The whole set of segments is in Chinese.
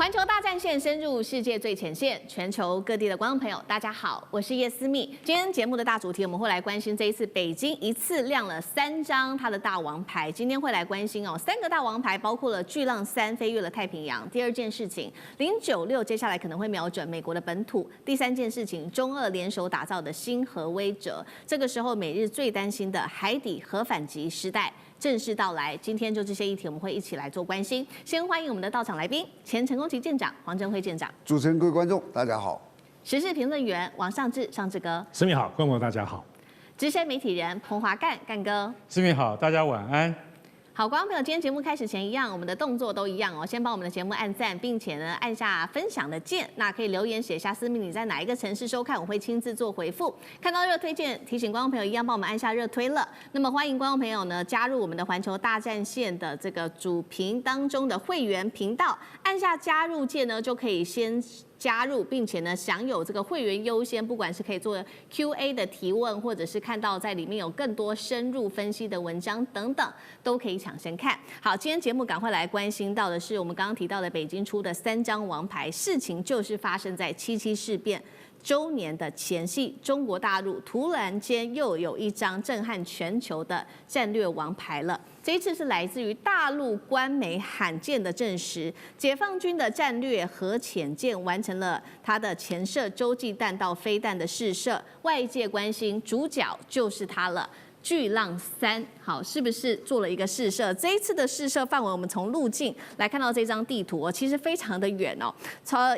環球大戰線深入世界最前線，全球各地的觀眾朋友，大家好，我是葉思密。今天節目的大主題，我們會來關心這一次北京一次亮了3張它的大王牌。今天會來關心3個大王牌，包括了巨浪3飛越了太平洋。第二件事情，096接下來可能會瞄準美國的本土。第三件事情，中俄聯手打造的新核威懾。這個時候，美日最擔心的海底核反擊時代正式到來。今天就這些議題，我們會一起來做關心。先歡迎我們的到場來賓，前成功旗艦長黃鎮輝艦長。主持人、各位觀眾，大家好。時事評論員王尚志，尚志哥。思密好，觀眾朋友大家好。資深媒體人彭華幹，幹哥。思密好，大家晚安。好，觀眾朋友，今天節目開始前一樣，我們的動作都一樣哦。先幫我們的節目按讚，並且呢按下分享的鍵。那可以留言寫下思密你在哪一個城市收看，我會親自做回復。看到熱推薦，提醒觀眾朋友一樣幫我們按下熱推了。那麼歡迎觀眾朋友呢加入我們的環球大戰線的這個主頻當中的會員頻道，按下加入鍵呢就可以先加入，並且呢享有這個會員優先，不管是可以做 Q&A 的提問，或者是看到在裡面有更多深入分析的文章等等，都可以搶先看。好，今天節目趕快來關心到的是我們剛剛提到的北京出的3張王牌，事情就是發生在7.7事變週年的前夕，中國大陸突然間又有一張震撼全球的戰略王牌了。這一次是來自於大陸官媒罕見的證實，解放軍的戰略核潛艦完成了它的潛射洲際彈道飛彈的試射，外界關心主角就是它了。巨浪3，好，是不是做了一個試射？這一次的試射範圍，我們從路徑來看到這張地圖其實非常的遠哦，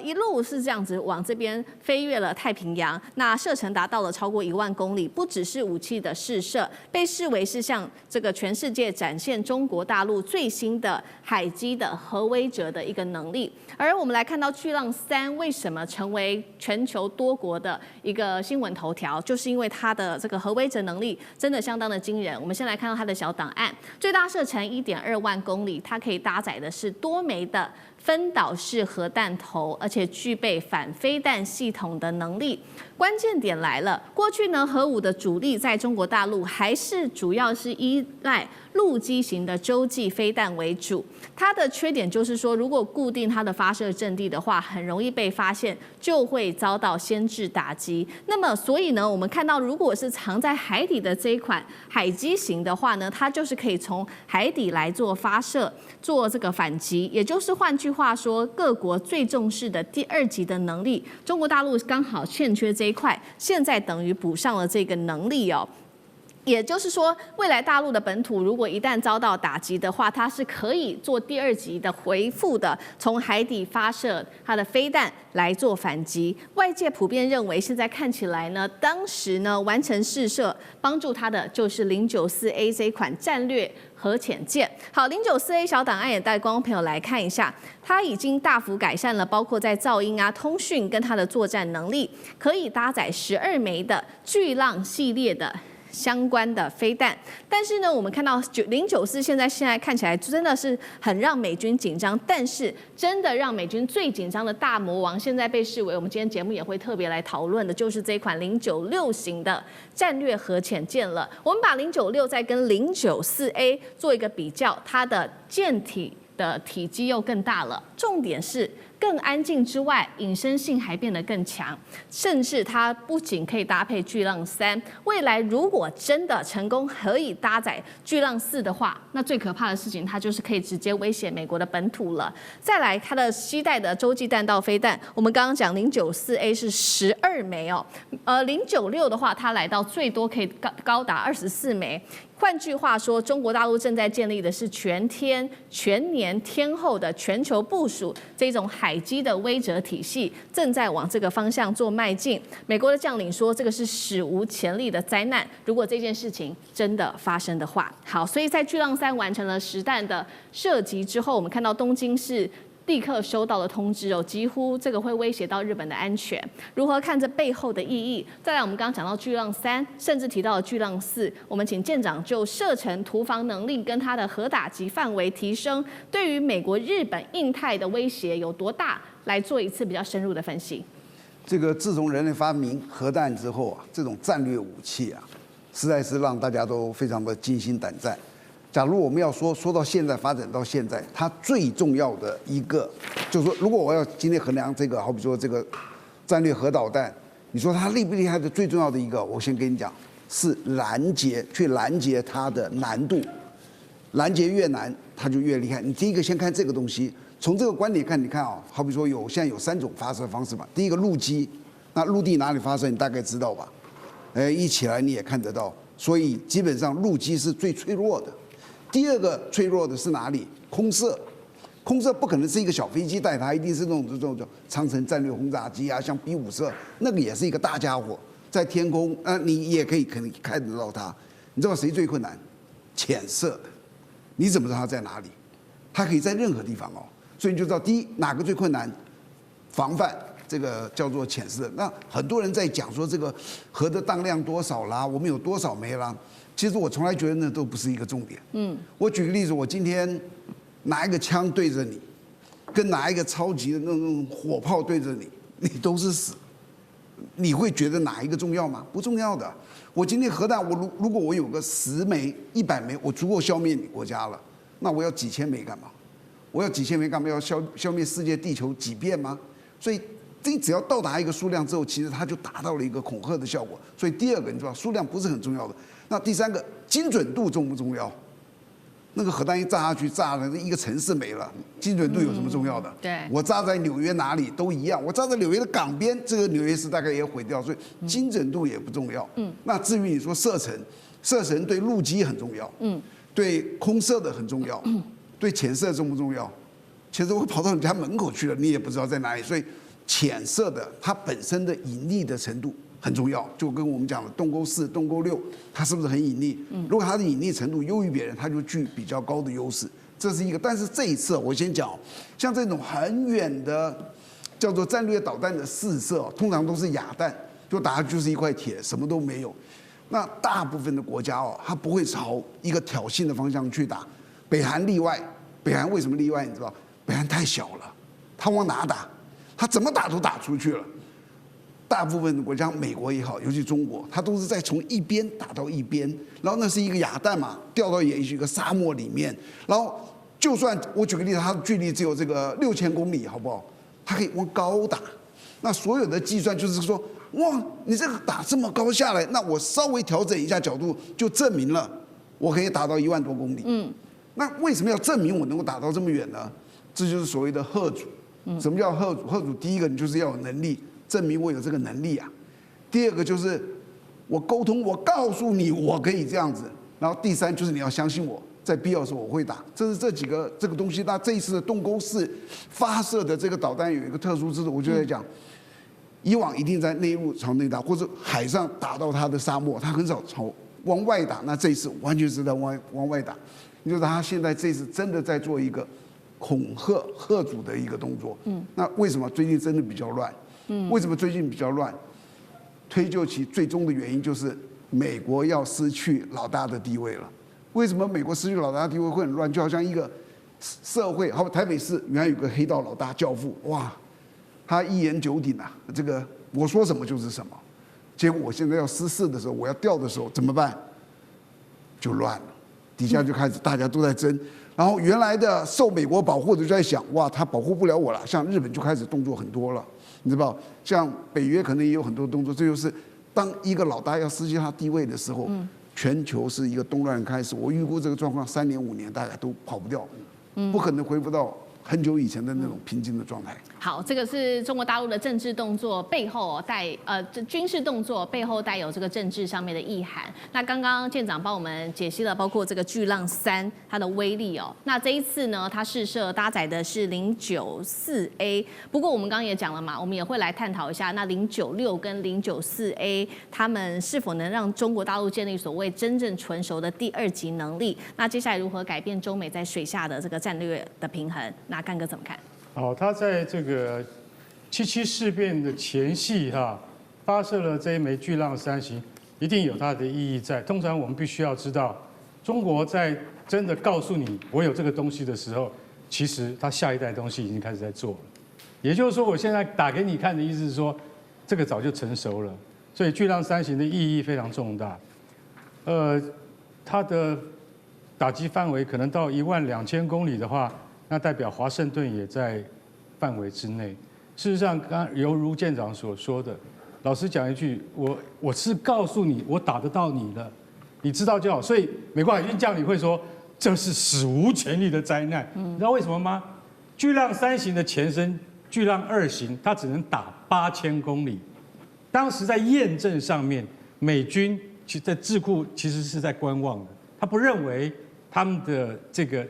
一路是這樣子往這邊飛越了太平洋，那射程達到了超過1萬公里，不只是武器的試射，被視為是向這個全世界展現中國大陸最新的海基的核威懾的一個能力。而我們來看到巨浪3為什麼成為全球多國的一個新聞頭條，就是因為它的這個核威懾能力真的相當的驚人。我們先來看到它的小檔案，最大射程1.2萬公里，它可以搭載的是多枚的分導式核彈頭，而且具備反飛彈系統的能力。關鍵點來了，過去呢，核武的主力在中國大陸還是主要是依賴陸基型的洲際飛彈為主。它的缺點就是說，如果固定它的發射陣地的話，很容易被發現，就會遭到先制打擊。那麼，所以呢，我們看到，如果是藏在海底的這一款海基型的話呢，它就是可以從海底來做發射，做這個反擊。也就是換句話說，各國最重視的第2級的能力，中國大陸剛好欠缺這一塊，現在等於補上了這個能力哦。也就是說，未來大陸的本土如果一旦遭到打擊的話，它是可以做第2級的回復的，從海底發射它的飛彈來做反擊。外界普遍認為，現在看起來呢，當時呢完成試射，幫助它的就是094A 這一款戰略核潛艦。好，094A 小檔案也帶觀眾朋友來看一下，它已經大幅改善了，包括在噪音啊、通訊跟它的作戰能力，可以搭載12枚的巨浪系列的相關的飛彈。但是呢，我們看到094現在看起來真的是很讓美軍緊張，但是真的讓美軍最緊張的大魔王，現在被視為我们今天節目也會特別來討論的，就是這款096型的戰略核潛艦了。我們把096再跟094A 做一個比較，它的艦體的體積又更大了，重點是更安靜之外，隱身性還變得更強，甚至它不僅可以搭配巨浪3，未來如果真的成功可以搭載巨浪4的話，那最可怕的事情，它就是可以直接威脅美國的本土了。再來，它的攜帶的洲際彈道飛彈，我們剛剛講094A 是12枚哦，096的話，它來到最多可以高達24枚。換句話說，中國大陸正在建立的是全天、全年、天候的全球部署這種海基的威懾體系，正在往這個方向做邁進。美國的將領說，這個是史無前例的災難。如果這件事情真的發生的話，好，所以在巨浪3完成了實彈的射擊之後，我們看到東京市立刻收到了通知哦，幾乎這個會威脅到日本的安全。如何看這背後的意義？再來，我們剛剛講到巨浪3，甚至提到了巨浪4，我們請艦長就射程、突防能力跟它的核打擊範圍提升，對於美國、日本、印太的威脅有多大，來做一次比較深入的分析。這個自從人類發明核彈之後啊，這種戰略武器啊，實在是讓大家都非常的驚心膽戰。假如我們要說到現在發展到現在，它最重要的一個就是說，如果我要今天衡量這個，好比說這個戰略核導彈，你說它厲不厲害的最重要的一個，我先跟你講，是去攔截它的難度，攔截越難，它就越厲害。你第一個先看這個東西，從這個觀點看，你看啊，好比說現在有3種發射方式嘛，第一個陸基，那陸地哪裡發射你大概知道吧？一起來你也看得到，所以基本上陸基是最脆弱的。第二個脆弱的是哪裡？空射，空射不可能是一個小飛機帶它，一定是这種長程戰略轟炸機啊，像 B-54，那個也是一個大家伙，在天空，你也可能看得到它。你知道誰最困難？潛射的，你怎麼知道它在哪裡？它可以在任何地方哦，所以你就知道第一哪個最困難，防範。這個叫做潛射。那很多人在講說這個核的當量多少啦，我們有多少枚啦。其實我從來覺得那都不是一個重點。我舉個例子，我今天拿一個槍對着你，跟拿一個超級的那種火炮對着你，你都是死。你會覺得哪一個重要嗎？不重要的。我今天核彈，如果我有個10枚、100枚，我足夠消滅你國家了。那我要幾千枚幹嘛？我要幾千枚幹嘛？要消滅世界地球幾遍嗎？所以。這只要到達一個數量之後，其實它就達到了一個恐嚇的效果。所以第二個，你知道數量不是很重要的。那第三個，精準度重不重要？那個核彈一炸下去，炸了一個城市沒了，精準度有什麼重要的？对，我炸在紐約哪裡都一樣，我炸在紐約的港邊，這個紐約市大概也毀掉，所以精準度也不重要。那至於你說射程對陸基很重要，對空射的很重要，對潛射重不重要？潛射會跑到你家門口去了，你也不知道在哪裡，所以。潛射的它本身的隱匿的程度很重要，就跟我們講的洞溝4、洞溝6，它是不是很隱匿？如果它的隱匿程度優於別人，它就具比較高的優勢，這是一個。但是這一次我先講，像這種很遠的叫做戰略導彈的試射，通常都是啞彈，就打下去就是一塊鐵，什麼都沒有。那大部分的國家它不會朝一個挑釁的方向去打，北韓例外。北韓為什麼例外？你知道？北韓太小了，它往哪打？他怎麼打都打出去了。大部分的國家，美國也好，尤其中國，它都是在從一邊打到一邊，然後那是一個啞彈嘛，掉到也許一個沙漠裡面，然後就算我舉個例子，它的距離只有這個6000公里，好不好？它可以往高打。那所有的計算就是說，哇，你這個打這麼高下來，那我稍微調整一下角度，就證明了我可以打到1萬多公里。那為什麼要證明我能夠打到這麼遠呢？這就是所謂的嚇阻。什麼叫嚇阻？嚇阻第一個，你就是要有能力證明我有這個能力啊。第二個就是我溝通，我告訴你我可以這樣子。然後第三就是你要相信我，在必要的時候我會打。這是這幾個這個東西。那這一次的洞溝4發射的這個導彈有一個特殊之處，我就在講，以往一定在內陸朝內打，或者海上打到它的沙漠，它很少往外打。那這一次完全是在往外打。你就是他現在這次真的在做一個恐嚇嚇阻的一個動作。那為什麼最近真的比較亂？為什麼最近比較亂？推究其最終的原因就是美國要失去老大的地位了。為什麼美國失去老大的地位會很亂？就好像一個社會，好，台北市原來有個黑道老大教父，哇，他一言九鼎啊，這個我說什麼就是什麼。結果我現在要失勢的時候，我要調的時候怎麼辦？就亂了，底下就開始大家都在爭。然後原來的受美國保護的就在想，哇，他保護不了我了。像日本就開始動作很多了，你知道？像北約可能也有很多動作。這就是當一個老大要失去他地位的時候，全球是一個動亂開始。我預估這個狀況3年5年大概都跑不掉，不可能恢復到很久以前的那種平靜的狀態。好，這個是中國大陸的政治動作背後軍事動作背後帶有這個政治上面的意涵。那剛剛艦長幫我們解析了，包括這個巨浪3它的威力哦。那這一次呢，它試射搭載的是094A。不過我們剛剛也講了嘛，我們也會來探討一下，那096跟094A 他們是否能讓中國大陸建立所謂真正純熟的第2級能力？那接下來如何改變中美在水下的這個戰略的平衡？那幹哥怎麼看？好，他在这個7.7事變的前夕發射了這一枚巨浪3型，一定有它的意義在。通常我們必須要知道，中國在真的告訴你我有這個東西的時候，其實它下一代東西已經開始在做了。也就是說，我現在打給你看的意思是說，這個早就成熟了。所以巨浪3型的意義非常重大。它的打擊範圍可能到12000公里的話，那代表華盛頓也在範圍之內。事實上，剛猶如艦長所說的，老實講一句，我是告訴你，我打得到你了，你知道就好。所以美國海軍將領會說，這是史無前例的災難。你知道為什麼嗎？巨浪3型的前身巨浪2型，它只能打8000公里。當時在驗證上面，美軍在智庫其實是在觀望的，他不認為他們的這個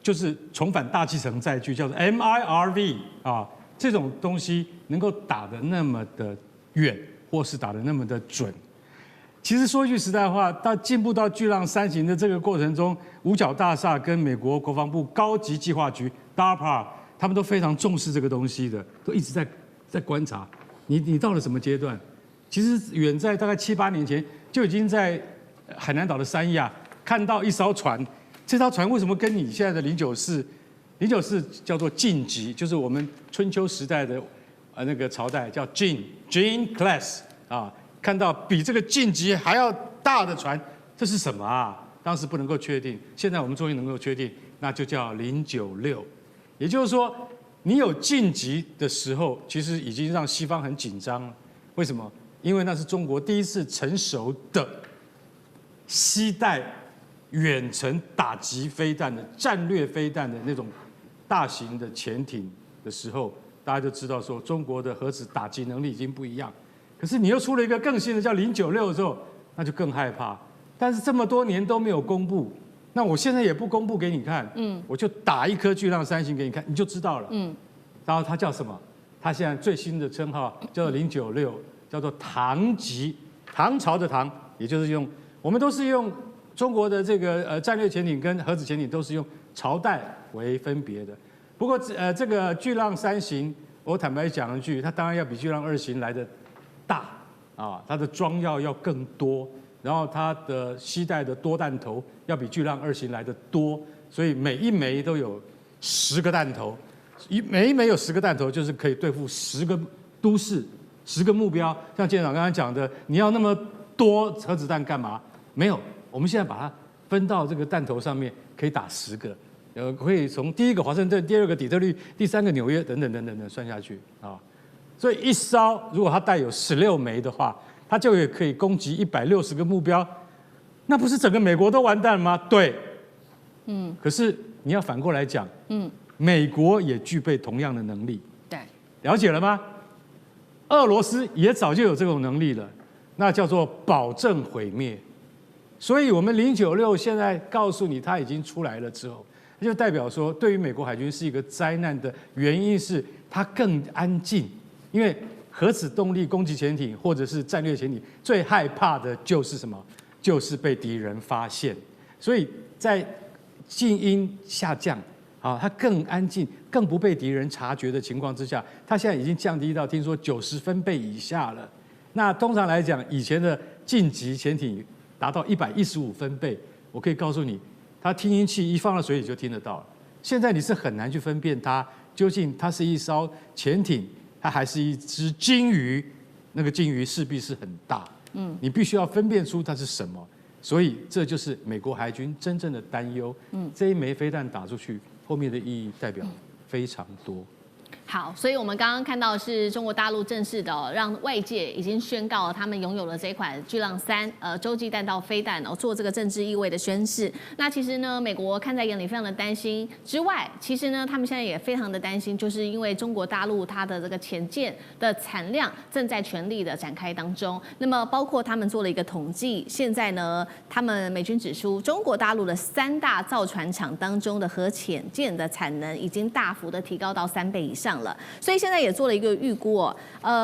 就是重返大氣層載具，叫做 MIRV 啊。這種東西能夠打得那麼的遠，或是打得那麼的準，其實說句實在話，到進步到巨浪3型的這個過程中，五角大廈跟美國國防部高級計劃局 DARPA 他們都非常重視這個東西的，都一直在觀察。你到了什麼階段？其實遠在大概7、8年前，就已經在海南島的三亞看到一艘船，這艘船為什麼跟你現在的094叫做晉級，就是我們春秋時代的那個朝代叫Jin class 啊，看到比這個晉級還要大的船，這是什麼啊？當時不能夠確定，現在我們終於能夠確定，那就叫096。也就是說，你有晉級的時候，其實已經讓西方很緊張了。為什麼？因為那是中國第一次成熟的攜帶遠程打擊飛彈的戰略飛彈的那種大型的潛艇的時候，大家就知道說中國的核子打擊能力已經不一樣。可是你又出了一個更新的叫096的時候，那就更害怕。但是這麼多年都沒有公布，那我現在也不公布給你看，我就打一顆巨浪3型給你看，你就知道了。然後它叫什麼？它現在最新的稱號叫做096，叫做唐級，唐朝的唐，也就是我們都是用中國的這個戰略潛艇跟核子潛艇都是用朝代為分別的。不過這個巨浪3型，我坦白講一句，它當然要比巨浪2型來的大啊，它的裝藥要更多，然後它的攜帶的多彈頭要比巨浪2型來的多，所以每一枚都有10個彈頭，每一枚有10個彈頭，就是可以對付10個都市、10個目標。像艦長剛才講的，你要那麼多核子彈幹嘛？沒有，我們現在把它分到這個彈頭上面，可以打10個。可以從第1個華盛頓、第2個底特律、第3個紐約等等算下去啊。所以一艘如果它帶有16枚的話，它就也可以攻擊160個目標，那不是整個美國都完蛋了嗎？對，可是你要反過來講，美國也具備同樣的能力，對，了解了嗎？俄羅斯也早就有這種能力了，那叫做保證毀滅。所以我們096現在告訴你它已經出來了之後，就代表說，對於美國海軍是一個災難的原因是它更安靜，因為核子動力攻擊潛艇或者是戰略潛艇最害怕的就是什麼？就是被敵人發現。所以在靜音下降，啊，它更安靜、更不被敌人察覺的情況之下，它現在已經降低到聽說90分貝以下了。那通常來講，以前的晉級潛艇達到115分貝，我可以告訴你。它聽音器一放到水裡就聽得到了。現在你是很难去分辨它究竟它是一艘潛艇，它還是一隻鯨魚。那個鯨魚勢必是很大，你必須要分辨出它是什麼。所以這就是美國海軍真正的擔憂。這一枚飛彈打出去，後面的意義代表非常多。好，所以我們剛剛看到的是中國大陸正式的讓外界已經宣告了他們擁有了這款巨浪3洲際彈道飛彈做這個政治意味的宣示。那其實呢，美國看在眼裡，非常的擔心之外，其實呢，他們現在也非常的擔心，就是因為中國大陸它的這個潛艦的產量正在全力的展開當中。那麼包括他們做了一個統計，現在呢，他們美軍指出，中國大陸的3大造船廠當中的核潛艦的產能已經大幅的提高到3倍以上了。所以現在也做了一個預估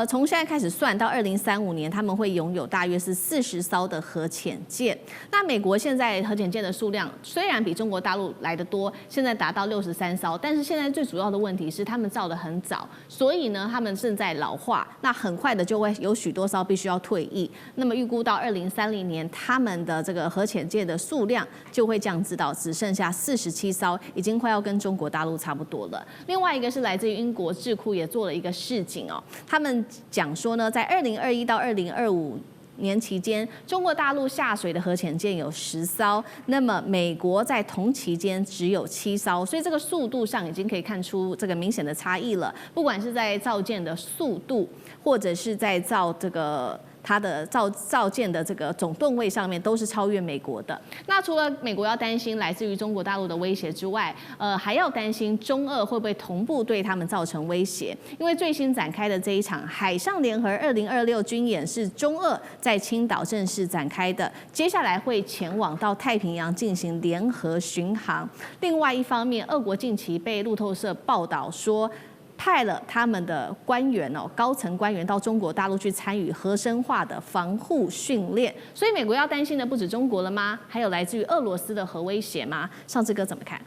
從現在開始算到2035年，他們會擁有大約是40艘的核潛艦。那美國現在核潛艦的數量雖然比中國大陸來得多，現在達到63艘，但是現在最主要的問題是他們造得很早，所以呢，他們正在老化，那很快的就會有許多艘必須要退役。那麼預估到2030年，他們的這個核潛艦的數量就會降至到只剩下47艘，已經快要跟中國大陸差不多了。另外一個是來自於英國智庫也做了一個示警他們講說呢，在2021到2025年期間，中國大陸下水的核潛艦有10艘，那麼美國在同期間只有7艘，所以這個速度上已經可以看出這個明顯的差異了。不管是在造艦的速度，或者是在造這個它的造艦的這個總噸位上面，都是超越美國的。那除了美國要擔心來自於中國大陸的威脅之外，還要擔心中俄會不會同步對他們造成威脅？因為最新展開的這一場海上聯合2026軍演是中俄在青島正式展開的，接下來會前往到太平洋進行聯合巡航。另外一方面，俄國近期被路透社報道說，派了他們的官員高層官員到中國大陸去參與核生化的防護訓練，所以美國要擔心的不止中國了嗎？還有來自於俄羅斯的核威脅嗎？尚志哥怎麼看？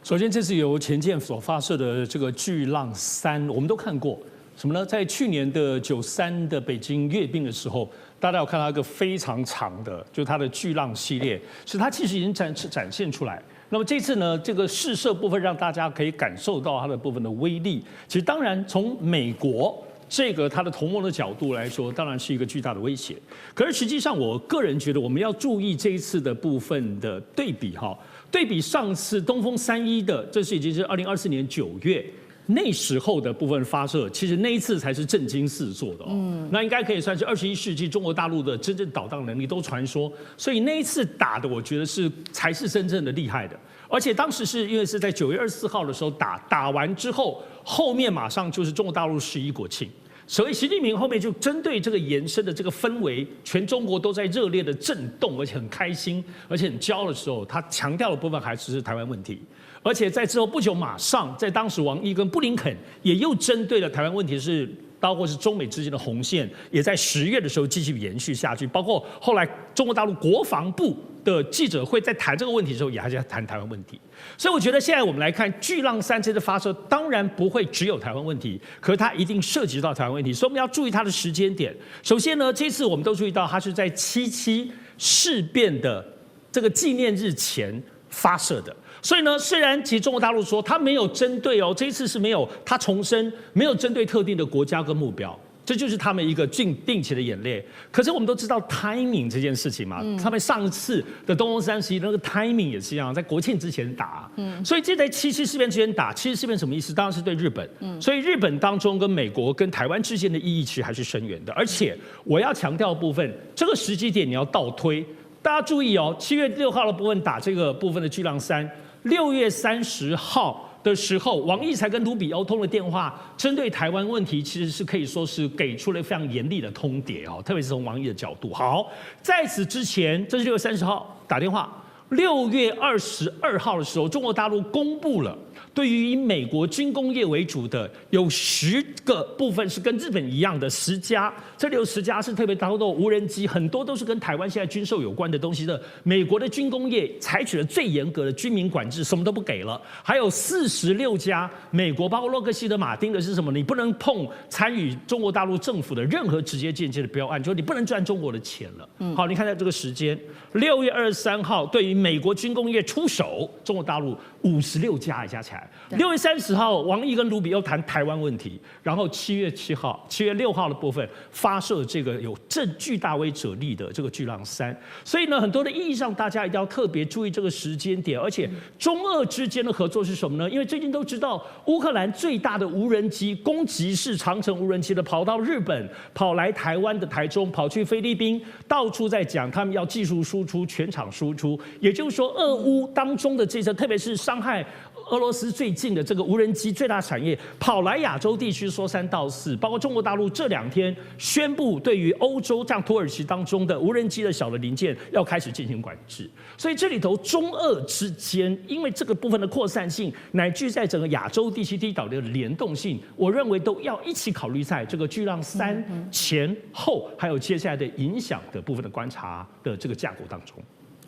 首先，這是由潛艦所發射的這個巨浪3，我們都看過什麼呢？在去年的93的北京閱兵的時候，大家有看到一個非常長的，就是它的巨浪系列，是它其實已经展现出来。那麼這次呢，這個試射部分讓大家可以感受到它的部分的威力。其實當然從美國這個它的同盟的角度來說，當然是一個巨大的威脅。可是實際上，我個人覺得我們要注意這一次的部分的对比哈，對比上次東風3.1的，這是已經是2024年9月。那時候的部分發射，其實那一次才是震驚四座的那應該可以算是21世紀中國大陸的真正導彈能力都傳說，所以那一次打的，我覺得才是真正的厲害的。而且當時是因為是在9月24號的時候打完之後，後面馬上就是中國大陸11國慶，所以習近平後面就針對這個延伸的這個氛圍，全中國都在熱烈的震動，而且很開心，而且很驕傲的時候，他強調的部分還是台灣問題。而且在之後不久，馬上在當時王毅跟布林肯也又針對了台灣問題，是包括是中美之間的紅線，也在10月的時候繼續延續下去。包括後來中國大陸國防部的記者會在談這個問題的時候，也還在談台灣問題。所以我覺得現在我們來看巨浪3這次發射，當然不會只有台灣問題，可是它一定涉及到台灣問題，所以我們要注意它的時間點。首先呢，這次我們都注意到它是在7.7事變的這個紀念日前發射的。所以呢，雖然其實中國大陸說它沒有針對這一次是沒有，它重申沒有針對特定的國家跟目標，這就是他們一個定期的演練。可是我們都知道 timing 這件事情嘛，他們上一次的東風31那個 timing 也是一樣，在國慶之前打，所以這在7.7事變之前打，7.7事變什麼意思？當然是對日本，所以日本當中跟美國跟台灣之間的意義其實還是深遠的。而且我要強調的部分，這個時機點你要倒推，大家注意7月6號的部分打這個部分的巨浪3，6月30號的時候，王毅才跟盧比歐通了電話，針對台灣問題，其實是可以說是給出了非常嚴厲的通牒特別是從王毅的角度。好，在此之前，這是6月30號打電話，6月22號的時候，中國大陸公布了對於以美國軍工業為主的有10個部分是跟日本一樣的10家，這裡有10家是特別當中的無人機，很多都是跟台灣現在軍售有關的東西的。美國的軍工業採取了最嚴格的軍民管制，什麼都不給了。還有46家，美國包括洛克希德馬丁的是什麼？你不能碰參與中國大陸政府的任何直接間接的標案，就是你不能賺中國的錢了。好，你看一下這個時間，6月23號對於美國軍工業出手，中國大陸56家加起來。6月30號，王毅跟盧比又談台灣問題，然後7月6號的部分發射這個有巨大威懾力的這個巨浪3，所以呢，很多的意義上，大家一定要特別注意這個時間點，而且中俄之間的合作是什麼呢？因為最近都知道，烏克蘭最大的無人機攻擊式長程無人機的跑到日本，跑來台灣的台中，跑去菲律賓，到處在講他們要技術輸出、全場輸出，也就是說，俄烏當中的這些，特別是傷害俄羅斯最近的這個無人機最大產業跑來亞洲地區說3道4，包括中國大陸這2天宣布對於歐洲像土耳其當中的無人機的小的零件要開始進行管制，所以這裡頭中俄之間因為這個部分的擴散性，乃至在整個亞洲地區地島的聯動性，我認為都要一起考慮在這個巨浪3前後還有接下來的影響的部分的觀察的這個架構當中。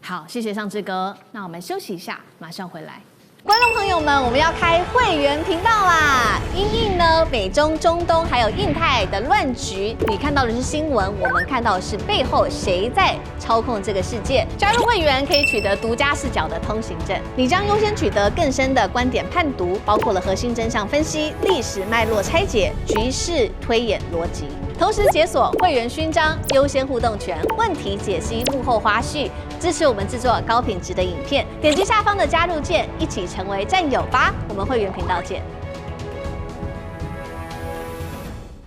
好，謝謝尚志哥，那我們休息一下，馬上回來。觀眾朋友們，我們要開會員頻道啦！因應呢美中、中東還有印太的亂局，你看到的是新聞，我們看到的是背後誰在操控這個世界。加入會員可以取得獨家視角的通行證，你將優先取得更深的觀點判讀，包括了核心真相分析、歷史脈絡拆解、局勢推演邏輯。同時解鎖會員勳章、優先互動權、問題解析、幕後花絮，支持我們制作高品質的影片。點擊下方的加入鍵，一起成為戰友吧！我們會員頻道見。